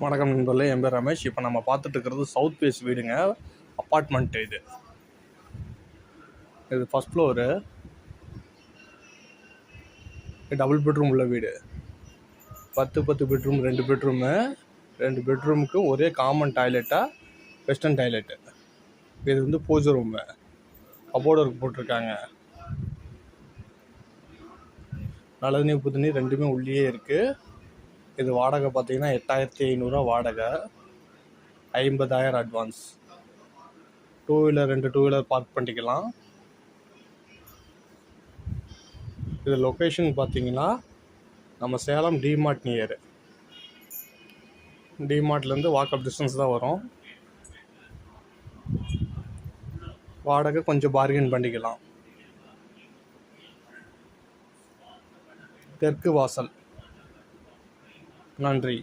வணக்கம் நண்பர்களே, என் பேர் ரமேஷ். இப்போ நம்ம பார்த்துட்டு இருக்கிறது சவுத் ஃபேஸ் வீடுங்க. அப்பார்ட்மெண்ட்டு இது ஃபஸ்ட் ஃப்ளோரு. டபுள் பெட்ரூம் உள்ள வீடு. 10 பெட்ரூம், 2 பெட்ரூமு. 2 பெட்ரூமுக்கு ஒரே காமன் டாய்லெட்டாக வெஸ்டர்ன் டாய்லெட்டு. இது வந்து பூஜை ரூமு. கபோர்டு ஒர்க் போட்டிருக்காங்க. நல்ல தண்ணி புது தண்ணி ரெண்டுமே உள்ளே இருக்குது. இது வாடகை பார்த்தீங்கன்னா 8500 வாடகை, 50,000 advance. 2 wheeler 2 two wheeler park பண்ணிக்கலாம். இது லொக்கேஷன் பார்த்தீங்கன்னா நம்ம சேலம் டிமார்ட் நியர். டிமார்ட்லேருந்து வாக்கப் டிஸ்டன்ஸ் தான் வரும். வாடகை கொஞ்சம் பார்கெயின் பண்ணிக்கலாம். தெற்கு வாசல். நன்றி.